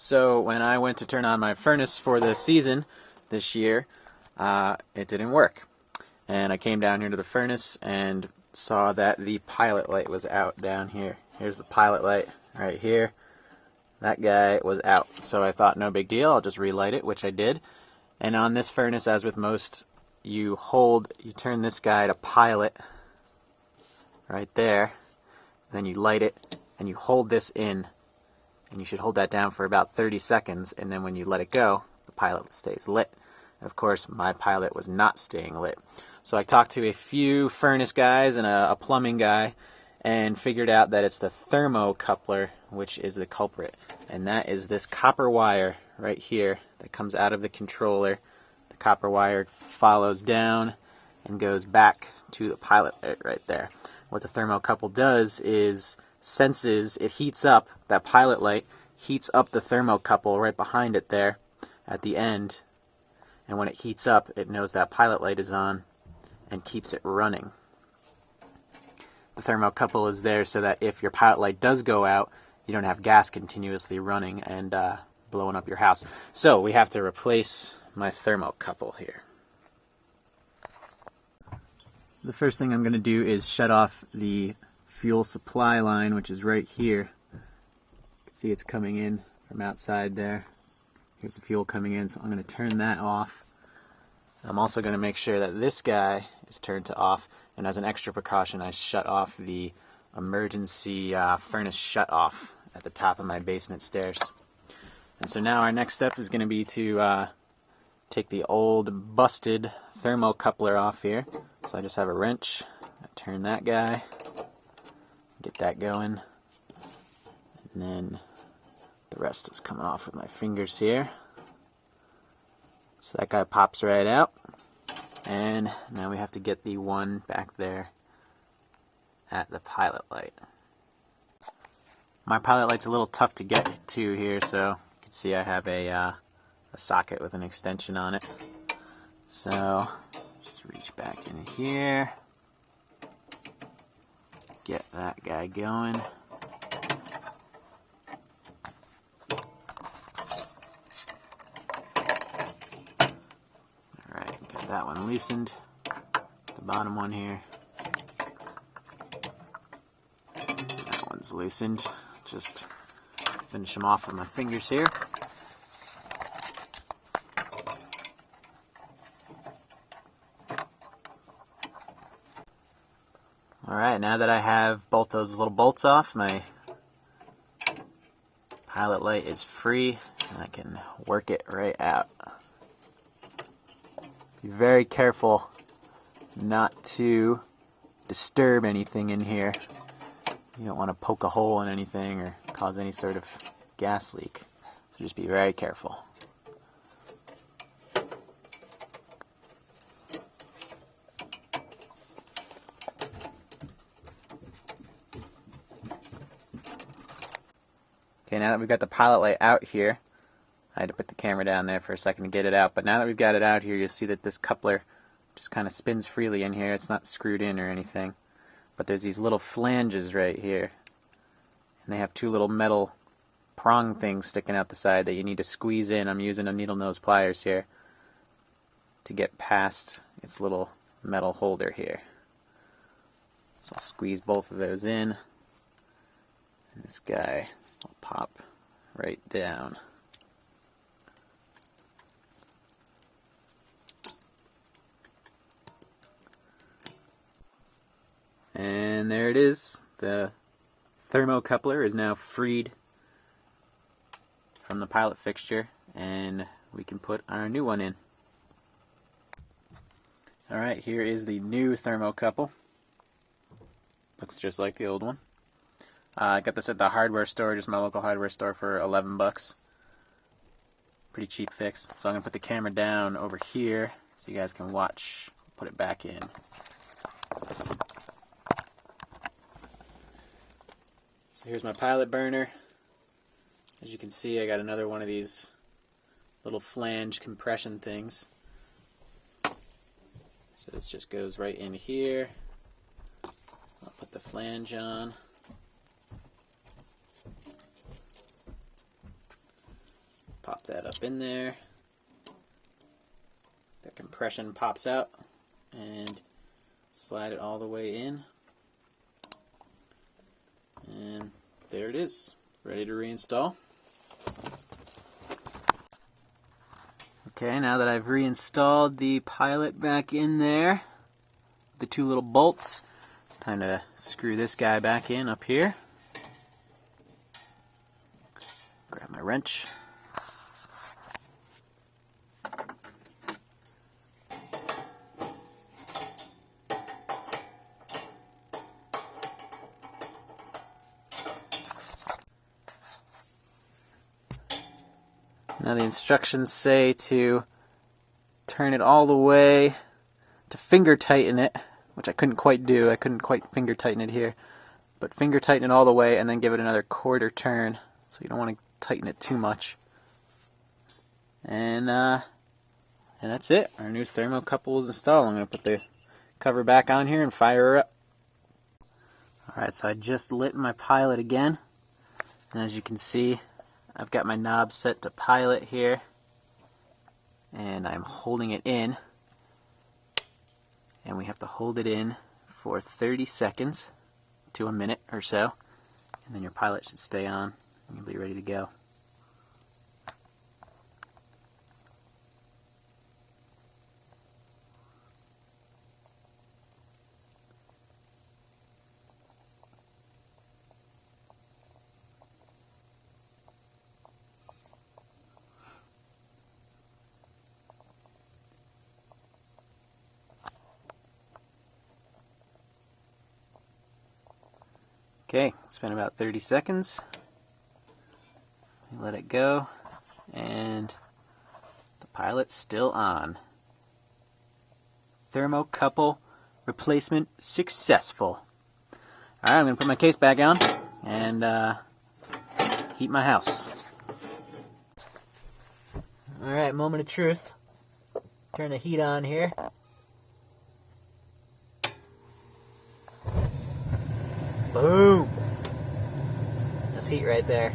So when I went to turn on my furnace for the season this year, it didn't work. And I came down here to the furnace and saw that the pilot light was out down here. Here's the pilot light right here. That guy was out. So I thought, no big deal, I'll just relight it, which I did. And on this furnace, as with most, you turn this guy to pilot right there. Then you light it and you hold this in. And you should hold that down for about 30 seconds, and then when you let it go, the pilot stays lit. Of course, my pilot was not staying lit. So I talked to a few furnace guys and a plumbing guy and figured out that it's the thermocoupler which is the culprit. And that is this copper wire right here that comes out of the controller. The copper wire follows down and goes back to the pilot light right there. What the thermocouple does is it heats up, that pilot light heats up the thermocouple right behind it there at the end, and when it heats up it knows that pilot light is on and keeps it running. The thermocouple is there so that if your pilot light does go out, you don't have gas continuously running and blowing up your house. So we have to replace my thermocouple here. The first thing I'm going to do is shut off the fuel supply line, which is right here. You can see it's coming in from outside there. Here's the fuel coming in, so I'm going to turn that off. I'm also going to make sure that this guy is turned to off, and as an extra precaution I shut off the emergency furnace shut off at the top of my basement stairs. And so now our next step is going to be to take the old busted thermocoupler off here. So I just have a wrench, I turn that guy, get that going, and then the rest is coming off with my fingers here. So that guy pops right out, and now we have to get the one back there at the pilot light. My pilot light's a little tough to get to here, so you can see I have a socket with an extension on it. So just reach back in here, get that guy going. Alright, got that one loosened. The bottom one here. That one's loosened. Just finish them off with my fingers here. Alright, now that I have both those little bolts off, my pilot light is free and I can work it right out. Be very careful not to disturb anything in here. You don't want to poke a hole in anything or cause any sort of gas leak. So just be very careful. Okay, now that we've got the pilot light out here, I had to put the camera down there for a second to get it out, but now that we've got it out here, you'll see that this coupler just kind of spins freely in here. It's not screwed in or anything, but there's these little flanges right here, and they have two little metal prong things sticking out the side that you need to squeeze in. I'm using a needle nose pliers here to get past its little metal holder here. So I'll squeeze both of those in, and this guy will pop right down. And there it is. The thermocoupler is now freed from the pilot fixture, and we can put our new one in. Alright, here is the new thermocouple. Looks just like the old one. I got this at the hardware store, just my local hardware store, for 11 bucks. Pretty cheap fix. So I'm going to put the camera down over here so you guys can watch. Put it back in. So here's my pilot burner. As you can see, I got another one of these little flange compression things. So this just goes right in here. I'll put the flange on. Pop that up in there. The compression pops out, and slide it all the way in. And there it is, ready to reinstall. Okay, now that I've reinstalled the pilot back in there, the two little bolts, it's time to screw this guy back in up here. Grab my wrench. Now the instructions say to turn it all the way, to finger tighten it, which I couldn't quite do. I couldn't quite finger tighten it here. But finger tighten it all the way and then give it another quarter turn. So you don't want to tighten it too much. And that's it. Our new thermocouple is installed. I'm going to put the cover back on here and fire her up. Alright, so I just lit my pilot again. And as you can see, I've got my knob set to pilot here, and I'm holding it in, and we have to hold it in for 30 seconds to a minute or so, and then your pilot should stay on and you'll be ready to go. Okay, it's been about 30 seconds. Let it go, and the pilot's still on. Thermocouple replacement successful. Alright, I'm going to put my case back on and heat my house. Alright, moment of truth. Turn the heat on here. Boom! That's heat right there.